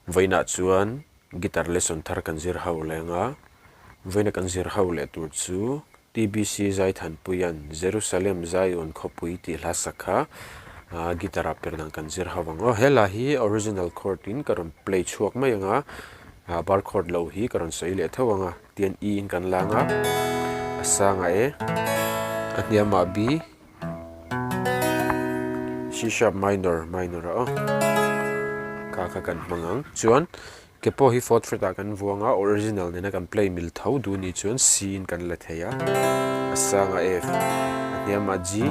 Vaina chuan guitar lesson thar kan zir ho lenga vaina kan zir ho le tur chu TBC zai than puyan Jerusalem Zion khopui ti hlasakha guitar perdang kan zir ho wango hela hi original chord in karon play chuak mai anga bar chord lo hi karon sei le thawanga tian e in kan langa asanga e aniama b C sharp minor ka kan mangang chuan kepo hi fourth fret a kan vuanga original nena kan play mil thau du ni chuan C in kan la theya asanga F aniama G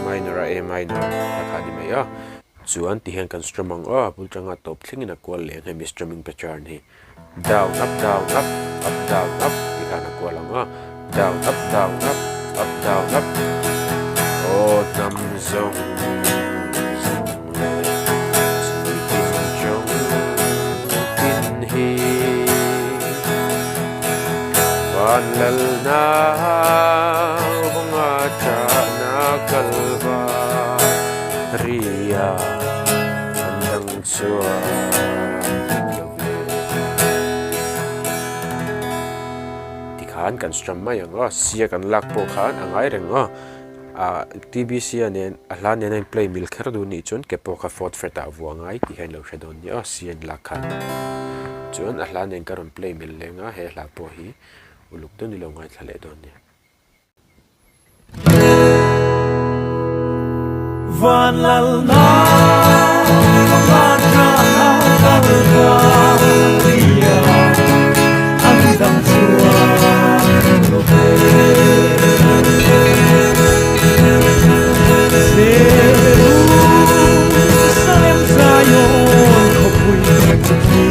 minor A minor akhadi maya chuan ti hen kan strumang pultanga top thlingin a kwal le hemi strumming pattern hi down up down up up down up ti kana kwalanga down up down up up down up oh nam zong Van lal na bunga cha na kalva ria andang chua ti khan kan strum mai anga sia kan lak po khan angai renga TBC anen ahlan nen play mil kher du ni chun ke po kha fourth fret a vuangai ti hen lo shadon ni sian lakhan chun ahlan nen karon play mil lenga he la po hi uluk tu ni lo ngai thale don ni van lal na van na kalvaria andam chua lo pe Jerusalem Zion khopui chukhi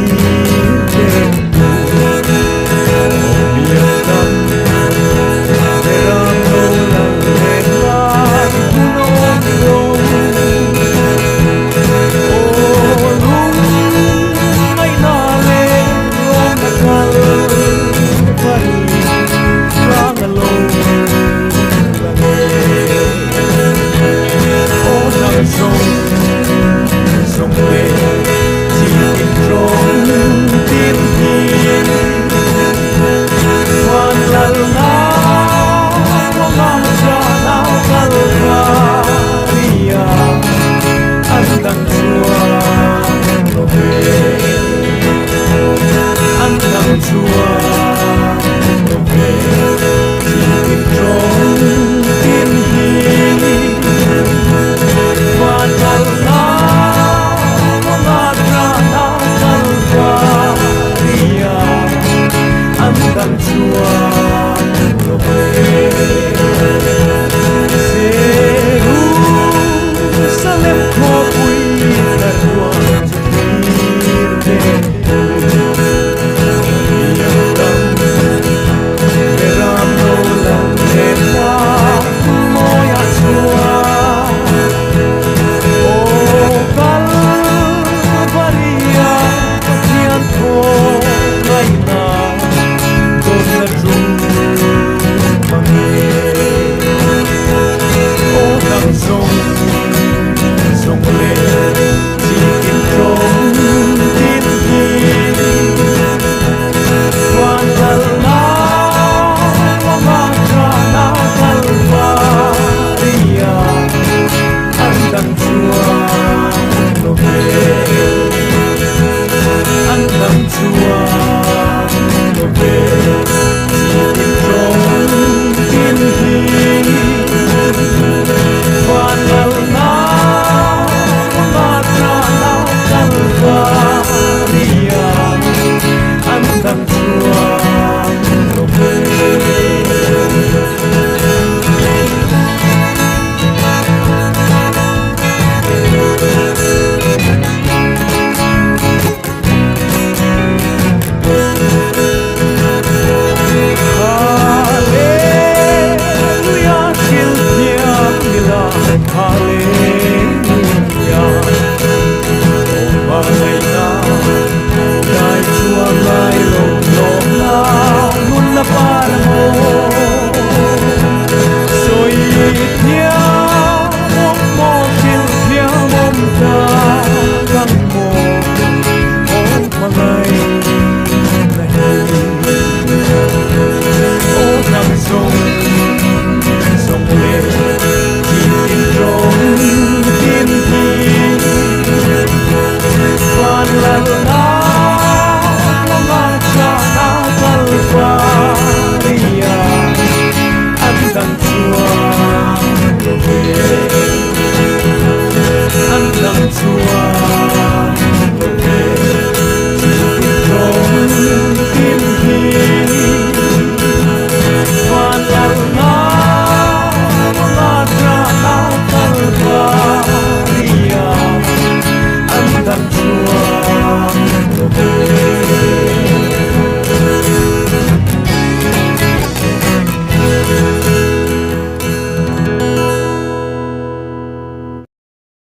chuan